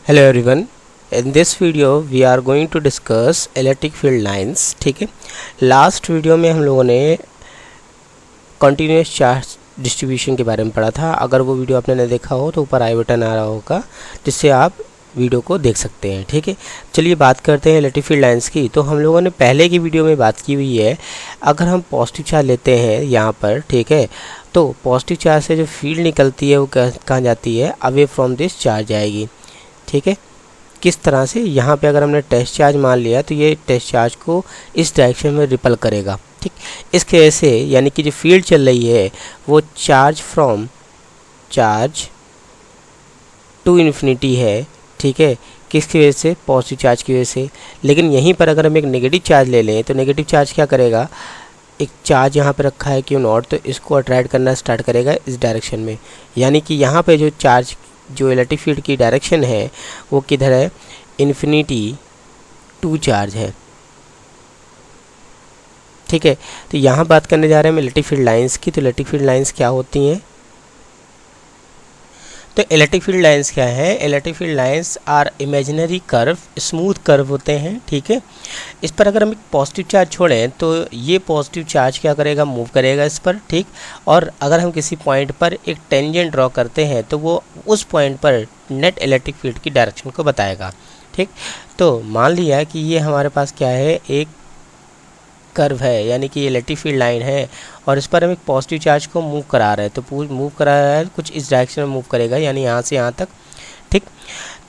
Hello everyone, in this video we are going to discuss electric field lines. ठीक है, last video में हम लोगों ने कंटिन्यूस चार्ज डिस्ट्रीब्यूशन के बारे में पढ़ा था। अगर वो वीडियो आपने नहीं देखा हो तो ऊपर आई बटन आ रहा होगा जिससे आप वीडियो को देख सकते हैं। ठीक है, चलिए बात करते हैं इलेक्ट्रिक फील्ड लाइंस की। तो हम लोगों ने पहले की वीडियो में बात की हुई है, अगर हम पॉजिटिव चार्ज लेते हैं यहाँ पर, ठीक है, तो पॉजिटिव चार्ज से जो फील्ड निकलती है वो कहाँ जाती है, अवे फ्रॉम दिस चार्ज जाएगी। ठीक है, किस तरह से, यहाँ पे अगर हमने टेस्ट चार्ज मान लिया तो ये टेस्ट चार्ज को इस डायरेक्शन में रिपल करेगा। ठीक, इसके वजह से यानी कि जो फील्ड चल रही है वो charge from charge to infinity है। ठीक है, किसकी वजह से, पॉजिटिव चार्ज की वजह से। लेकिन यहीं पर अगर हम एक नेगेटिव चार्ज ले लें तो नेगेटिव चार्ज क्या करेगा, एक चार्ज यहाँ पे रखा है क्यू नॉट, तो इसको अट्रैक्ट करना स्टार्ट करेगा इस डायरेक्शन में। यानी कि यहाँ पे जो चार्ज, जो इलेक्ट्रिक फील्ड की डायरेक्शन है वो किधर है, इन्फिनिटी टू चार्ज है। ठीक है, तो यहाँ बात करने जा रहे हैं हम इलेक्ट्रिक फील्ड लाइंस की। तो इलेक्ट्रिक फील्ड लाइंस क्या होती हैं, तो इलेक्ट्रिक फील्ड लाइंस क्या है, electric field lines are imaginary curve, smooth curve होते हैं। ठीक है, इस पर अगर हम एक पॉजिटिव चार्ज छोड़ें तो ये पॉजिटिव चार्ज क्या करेगा, मूव करेगा इस पर। ठीक, और अगर हम किसी पॉइंट पर एक टेंजेंट ड्रॉ करते हैं तो वो उस पॉइंट पर नेट इलेक्ट्रिक फील्ड की डायरेक्शन को बताएगा। ठीक, तो मान लिया कि ये हमारे पास क्या है, एक कर्व है, यानी कि ये इलेक्ट्रिक फील्ड लाइन है और इस पर हम एक पॉजिटिव चार्ज को मूव करा रहे हैं। तो मूव करा रहा है, कुछ इस डायरेक्शन में मूव करेगा, यानी यहाँ से यहाँ तक। ठीक,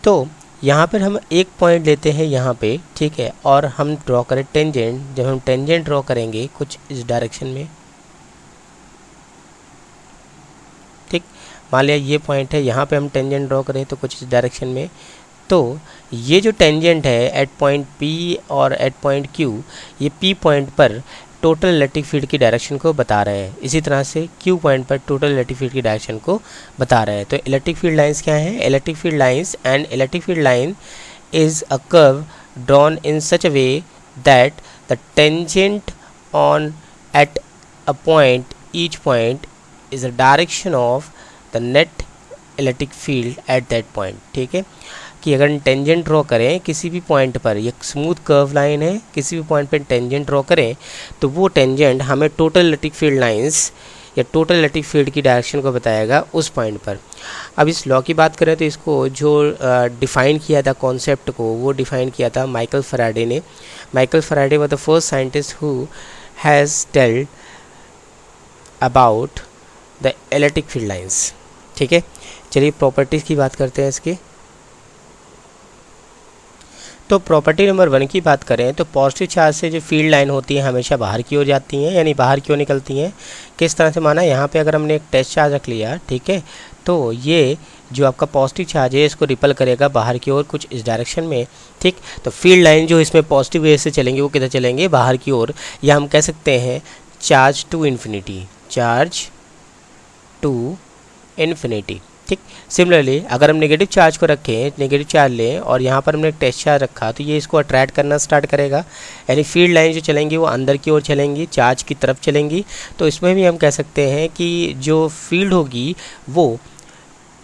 तो यहाँ पर हम एक पॉइंट लेते हैं यहाँ पे, ठीक है, और हम ड्रॉ करें टेंजेंट। जब हम टेंजेंट ड्रॉ करेंगे कुछ इस डायरेक्शन में, ठीक, मान लिया ये पॉइंट है, यहाँ पे हम टेंजेंट ड्रॉ करें तो कुछ इस डायरेक्शन में, तो ये जो टेंजेंट है एट पॉइंट P और एट पॉइंट Q, ये P पॉइंट पर टोटल इलेक्ट्रिक फील्ड की डायरेक्शन को बता रहे हैं। इसी तरह से Q पॉइंट पर टोटल इलेक्ट्रिक फील्ड की डायरेक्शन को बता रहे हैं। तो इलेक्ट्रिक फील्ड लाइंस क्या है, electric field lines and electric field line is a curve drawn in such a way that the tangent on at a point, each point is a direction of the net electric field at that point. ठीक है, कि अगर tangent draw करें किसी भी point पर, ये smooth curve line है, किसी भी पॉइंट पर टेंजेंट ड्रॉ करें तो वो टेंजेंट हमें टोटल इलेक्ट्रिक फील्ड लाइंस या टोटल इलेक्ट्रिक फील्ड की डायरेक्शन को बताएगा उस पॉइंट पर। अब इस लॉ की बात करें तो इसको जो डिफ़ाइन किया था कॉन्सेप्ट को, वो डिफ़ाइन किया था माइकल फैराडे ने। Michael Faraday was the first scientist who has tailed about the electric field lines. ठीक है, चलिए प्रॉपर्टीज़ की बात करते हैं इसकी। तो प्रॉपर्टी नंबर 1 की बात करें तो पॉजिटिव चार्ज से जो फील्ड लाइन होती है हमेशा बाहर की ओर जाती हैं, यानी बाहर की ओर निकलती हैं। किस तरह से माना, यहाँ पे अगर हमने एक टेस्ट चार्ज रख लिया, ठीक है, तो ये जो आपका पॉजिटिव चार्ज है इसको रिपल करेगा बाहर की ओर कुछ इस डायरेक्शन में। ठीक, तो फील्ड लाइन जो इसमें पॉजिटिव वे से चलेंगे वो किधर चलेंगे, बाहर की ओर, या हम कह सकते हैं charge to infinity, charge to infinity. ठीक, सिमिलरली अगर हम नेगेटिव चार्ज को रखें, नेगेटिव चार्ज लें और यहाँ पर हमने एक टेस्ट चार्ज रखा तो ये इसको अट्रैक्ट करना स्टार्ट करेगा, यानी फील्ड लाइन जो चलेंगी वो अंदर की ओर चलेंगी, चार्ज की तरफ चलेंगी। तो इसमें भी हम कह सकते हैं कि जो फील्ड होगी वो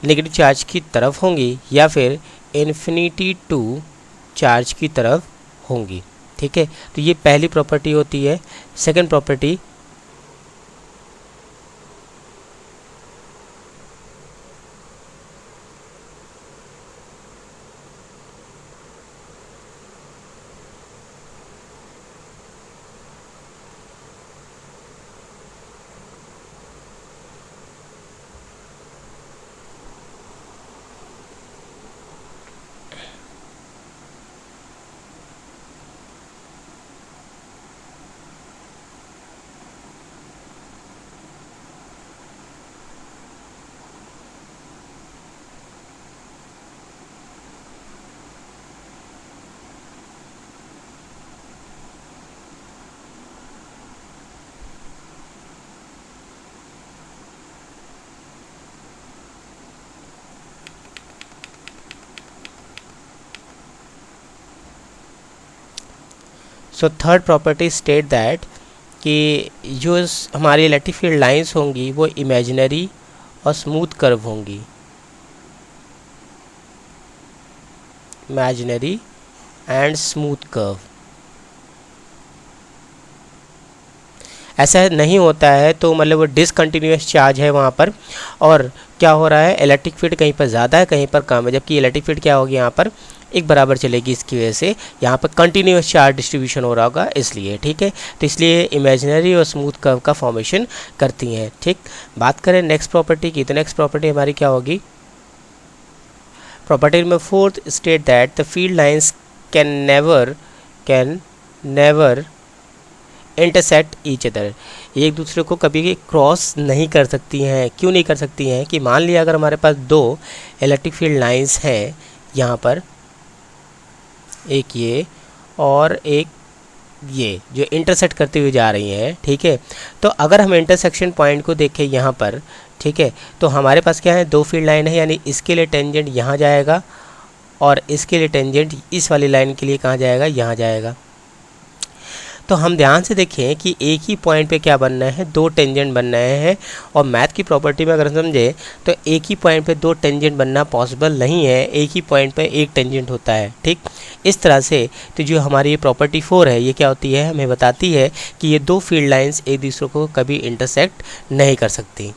नेगेटिव चार्ज की तरफ होंगी या फिर इन्फिनिटी टू चार्ज की तरफ होंगी। ठीक है, तो ये पहली प्रॉपर्टी होती है। Second property, so third property state that कि जो हमारी इलेक्ट्रिक फील्ड लाइंस होंगी वो इमेजिनरी और स्मूथ कर्व होंगी। imaginary and smooth curve। ऐसा नहीं होता है तो मतलब वो डिसकंटिन्यूस चार्ज है वहाँ पर, और क्या हो रहा है, इलेक्ट्रिक फील्ड कहीं पर ज़्यादा है कहीं पर कम है, जबकि इलेक्ट्रिक फील्ड क्या होगी यहाँ पर एक बराबर चलेगी। इसकी वजह से यहाँ पर कंटिन्यूस चार्ज डिस्ट्रीब्यूशन हो रहा होगा इसलिए, ठीक है। तो इसलिए इमेजिनरी और स्मूथ कर्व का फॉर्मेशन करती हैं, ठीक। बात करें नेक्स्ट प्रॉपर्टी की, तो नेक्स्ट प्रॉपर्टी हमारी क्या होगी, property number 4 state that the field lines can never intersect each other. एक दूसरे को कभी क्रॉस नहीं कर सकती हैं। क्यों नहीं कर सकती हैं, कि मान लिया अगर हमारे पास दो इलेक्ट्रिक फील्ड लाइंस हैं यहाँ पर, एक ये और एक ये, जो इंटरसेक्ट करते हुए जा रही हैं, ठीक है। तो अगर हम इंटरसेक्शन पॉइंट को देखें यहाँ पर, ठीक है, तो हमारे पास क्या है, दो फील्ड लाइन है, यानी इसके लिए टेंजेंट यहाँ जाएगा और इसके लिए टेंजेंट इस वाली लाइन के लिए कहाँ जाएगा, यहाँ जाएगा। तो हम ध्यान से देखें कि एक ही पॉइंट पे क्या बनना है, दो टेंजेंट बन रहे हैं, और मैथ की प्रॉपर्टी में अगर समझे तो एक ही पॉइंट पे दो टेंजेंट बनना पॉसिबल नहीं है, एक ही पॉइंट पे एक टेंजेंट होता है, ठीक। इस तरह से तो जो हमारी ये प्रॉपर्टी 4 है, ये क्या होती है, हमें बताती है कि ये दो फील्ड लाइंस एक दूसरे को कभी इंटरसेक्ट नहीं कर सकती।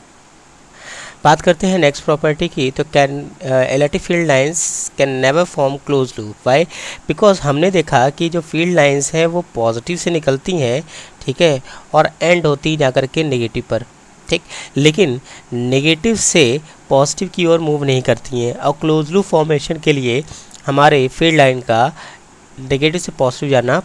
बात करते हैं नेक्स्ट प्रॉपर्टी की, तो can electric field lines can never form close loop. Why, because हमने देखा कि जो फील्ड लाइंस हैं वो पॉजिटिव से निकलती हैं, ठीक है, और एंड होती जा कर के नेगेटिव पर, ठीक। लेकिन नेगेटिव से पॉजिटिव की ओर मूव नहीं करती हैं, और क्लोज लूप फॉर्मेशन के लिए हमारे फील्ड लाइन का नेगेटिव से पॉजिटिव जाना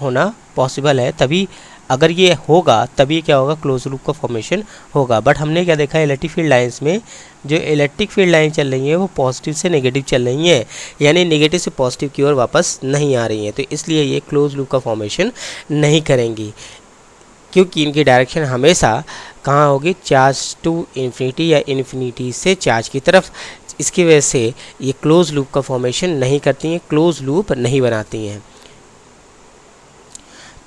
होना पॉसिबल है। तभी अगर ये होगा तभी क्या होगा, क्लोज लूप का फॉर्मेशन होगा। बट हमने क्या देखा, इलेक्ट्रिक फील्ड लाइंस में जो इलेक्ट्रिक फील्ड लाइन चल रही है वो पॉजिटिव से नेगेटिव चल रही हैं, यानी नेगेटिव से पॉजिटिव की ओर वापस नहीं आ रही हैं। तो इसलिए ये क्लोज लूप का फॉर्मेशन नहीं करेंगी, क्योंकि इनकी डायरेक्शन हमेशा कहाँ होगी, चार्ज टू इन्फिनिटी या इन्फिनिटी से चार्ज की तरफ। इसकी वजह से ये क्लोज लूप का फॉर्मेशन नहीं करती हैं, क्लोज लूप नहीं बनाती हैं।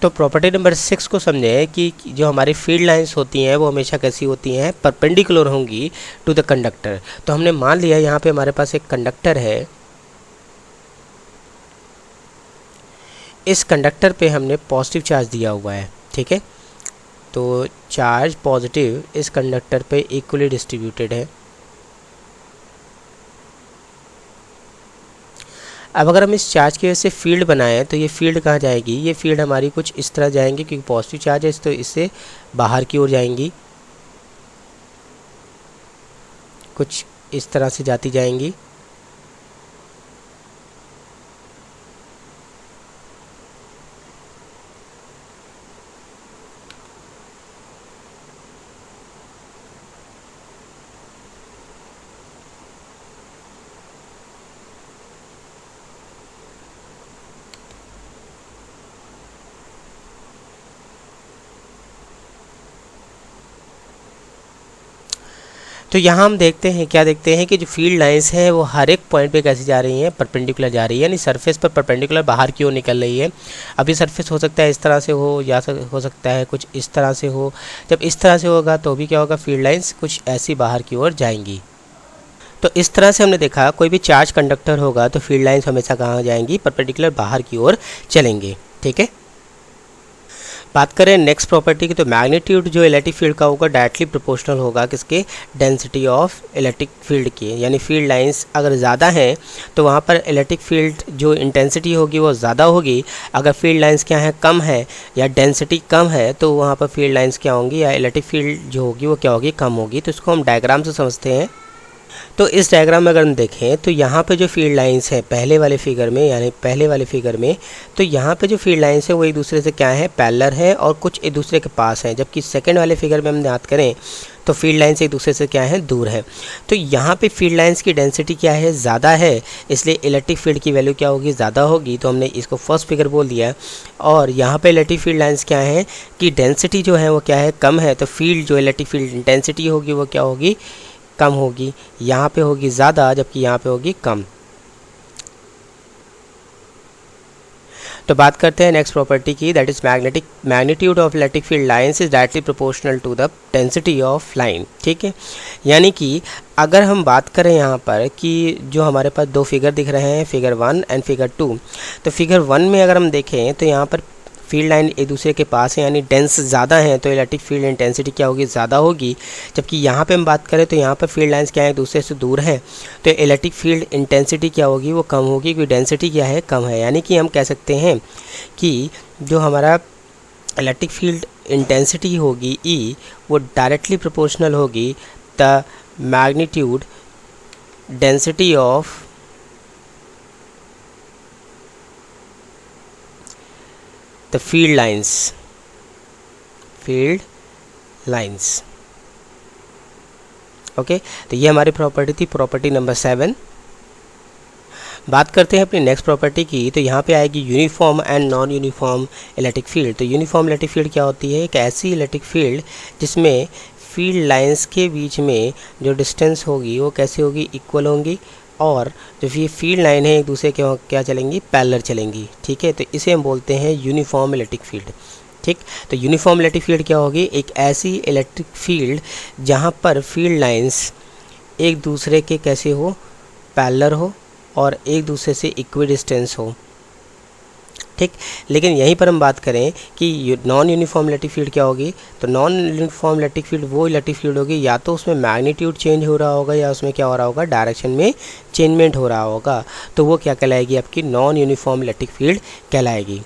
तो प्रॉपर्टी नंबर 6 को समझें कि जो हमारी फील्ड लाइंस होती हैं वो हमेशा कैसी होती हैं, परपेंडिकुलर होंगी टू द कंडक्टर। तो हमने मान लिया यहाँ पे हमारे पास एक कंडक्टर है, इस कंडक्टर पे हमने पॉजिटिव चार्ज दिया हुआ है, ठीक है। तो चार्ज पॉजिटिव इस कंडक्टर पे इक्वली डिस्ट्रीब्यूटेड है। अब अगर हम इस चार्ज की वजह से फील्ड बनाएं तो ये फील्ड कहाँ जाएगी, ये फील्ड हमारी कुछ इस तरह जाएंगी, क्योंकि पॉजिटिव चार्ज है तो इससे बाहर की ओर जाएंगी, कुछ इस तरह से जाती जाएंगी। तो यहाँ हम देखते हैं, क्या देखते हैं कि जो फील्ड लाइंस हैं वो हर एक पॉइंट पे कैसी जा रही हैं, परपेंडिकुलर जा रही है, यानी सरफेस पर परपेंडिकुलर बाहर की ओर निकल रही है। अभी सरफेस हो सकता है इस तरह से हो, या हो सकता है कुछ इस तरह से हो। जब इस तरह से होगा तो भी क्या होगा, फील्ड लाइंस कुछ ऐसी बाहर की ओर जाएंगी। तो इस तरह से हमने देखा कोई भी चार्ज कंडक्टर होगा तो फील्ड लाइंस हमेशा कहाँ जाएंगी, परपेंडिकुलर बाहर की ओर चलेंगे, ठीक है। बात करें नेक्स्ट प्रॉपर्टी की, तो मैग्नीट्यूड जो इलेक्ट्रिक फील्ड का होगा डायरेक्टली प्रोपोर्शनल होगा किसके, डेंसिटी ऑफ इलेक्ट्रिक फील्ड की। यानी फील्ड लाइंस अगर ज़्यादा हैं तो वहाँ पर इलेक्ट्रिक फील्ड जो इंटेंसिटी होगी वो ज़्यादा होगी। अगर फील्ड लाइंस क्या है, कम है या डेंसिटी कम है तो वहाँ पर फील्ड लाइंस क्या होंगी, या इलेक्ट्रिक फील्ड जो होगी वो क्या होगी, कम होगी। तो इसको हम डायग्राम से समझते हैं। तो इस डायग्राम में अगर हम देखें तो यहाँ पे जो फील्ड लाइंस है पहले वाले फिगर में, यानी पहले वाले फिगर में, तो यहाँ पे जो फील्ड लाइंस है वो एक दूसरे से क्या है, पैरेलल है और कुछ एक दूसरे के पास हैं। जबकि सेकंड वाले फिगर में हम याद करें तो फील्ड लाइंस एक दूसरे से क्या है, दूर है। तो यहाँ पे फील्ड लाइंस की डेंसिटी क्या है, ज़्यादा है, इसलिए इलेक्ट्रिक फील्ड की वैल्यू क्या होगी, ज़्यादा होगी। तो हमने इसको फर्स्ट फिगर बोल दिया। और यहाँ पे इलेक्ट्रिक फील्ड लाइंस क्या है कि डेंसिटी जो है वो क्या है, कम है, तो फील्ड जो इलेक्ट्रिक फील्ड इंटेंसिटी होगी वो क्या होगी, कम होगी। यहाँ पे होगी ज़्यादा जबकि यहाँ पे होगी कम। तो बात करते हैं नेक्स्ट प्रॉपर्टी की, that is magnitude of electric field lines is directly proportional to the density of line. ठीक है, यानी कि अगर हम बात करें यहाँ पर कि जो हमारे पास दो फिगर दिख रहे हैं, फिगर 1 एंड फिगर 2, तो फिगर 1 में अगर हम देखें तो यहाँ पर फील्ड लाइन एक दूसरे के पास है, यानी डेंस ज़्यादा है, तो इलेक्ट्रिक फील्ड इंटेंसिटी क्या होगी, ज़्यादा होगी। जबकि यहाँ पे हम बात करें तो यहाँ पर फील्ड लाइंस क्या है, एक दूसरे से दूर हैं, तो इलेक्ट्रिक फील्ड इंटेंसिटी क्या होगी, वो कम होगी, क्योंकि डेंसिटी क्या है, कम है। यानी कि हम कह सकते हैं कि जो हमारा इलेक्ट्रिक फील्ड इंटेंसिटी होगी E, वो डायरेक्टली प्रोपोर्शनल होगी the magnitude density of the field lines. Okay, तो ये हमारी प्रॉपर्टी थी, प्रॉपर्टी नंबर 7। बात करते हैं अपनी नेक्स्ट प्रॉपर्टी की, तो यहाँ पे आएगी uniform and non uniform electric field. तो यूनिफॉर्म इलेक्ट्रिक फील्ड क्या होती है, एक ऐसी इलेक्ट्रिक फील्ड जिसमें फील्ड लाइंस के बीच में जो डिस्टेंस होगी वो कैसे होगी, इक्वल होंगी, और जो ये फील्ड लाइन है एक दूसरे के क्या चलेंगी, पैरेलल चलेंगी। ठीक है, तो इसे हम बोलते हैं यूनिफॉर्म इलेक्ट्रिक फील्ड। ठीक, तो यूनिफॉर्म इलेक्ट्रिक फील्ड क्या होगी, एक ऐसी इलेक्ट्रिक फील्ड जहाँ पर फील्ड लाइंस एक दूसरे के कैसे हो, पैरेलल हो, और एक दूसरे से इक्वी डिस्टेंस हो। ठीक, लेकिन यहीं पर हम बात करें कि नॉन यूनिफॉर्म इलेक्ट्रिक फील्ड क्या होगी, तो नॉन यूनिफॉर्म इलेक्ट्रिक फील्ड वो इलेक्ट्रिक फील्ड होगी या तो उसमें मैग्नीट्यूड चेंज हो रहा होगा या उसमें क्या हो रहा होगा, डायरेक्शन में चेंजमेंट हो रहा होगा, तो वो क्या कहलाएगी, आपकी नॉन यूनिफॉर्म इलेक्ट्रिक फील्ड कहलाएगी,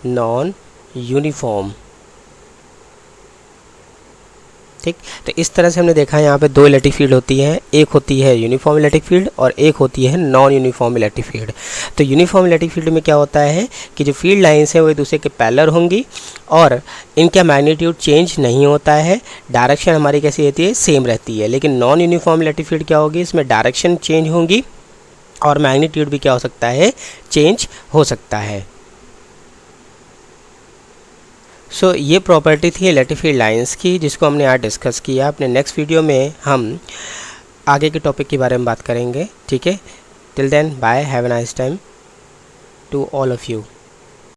नॉन यूनिफॉर्म। ठीक, तो इस तरह से हमने देखा है यहाँ पे दो इलेक्ट्रिक फील्ड होती है, एक होती है यूनिफॉर्म इलेक्ट्रिक फील्ड और एक होती है नॉन यूनिफॉर्म इलेक्ट्रिक फील्ड। तो यूनिफॉर्म इलेक्ट्रिक फील्ड में क्या होता है कि जो फील्ड लाइंस है वो एक दूसरे के पैरेलल होंगी और इनका मैग्नीट्यूड चेंज नहीं होता है, डायरेक्शन हमारी कैसी रहती है, सेम रहती है। लेकिन नॉन यूनिफॉर्म इलेक्ट्रिक फील्ड क्या होगी, इसमें डायरेक्शन चेंज होंगी और मैग्नीट्यूड भी क्या हो सकता है, चेंज हो सकता है। सो ये प्रॉपर्टी थी इलेक्ट्रिक फील्ड लाइंस की, जिसको हमने आज डिस्कस किया। अपने नेक्स्ट वीडियो में हम आगे के टॉपिक के बारे में बात करेंगे। ठीक है, till then bye, have a nice time to all of you.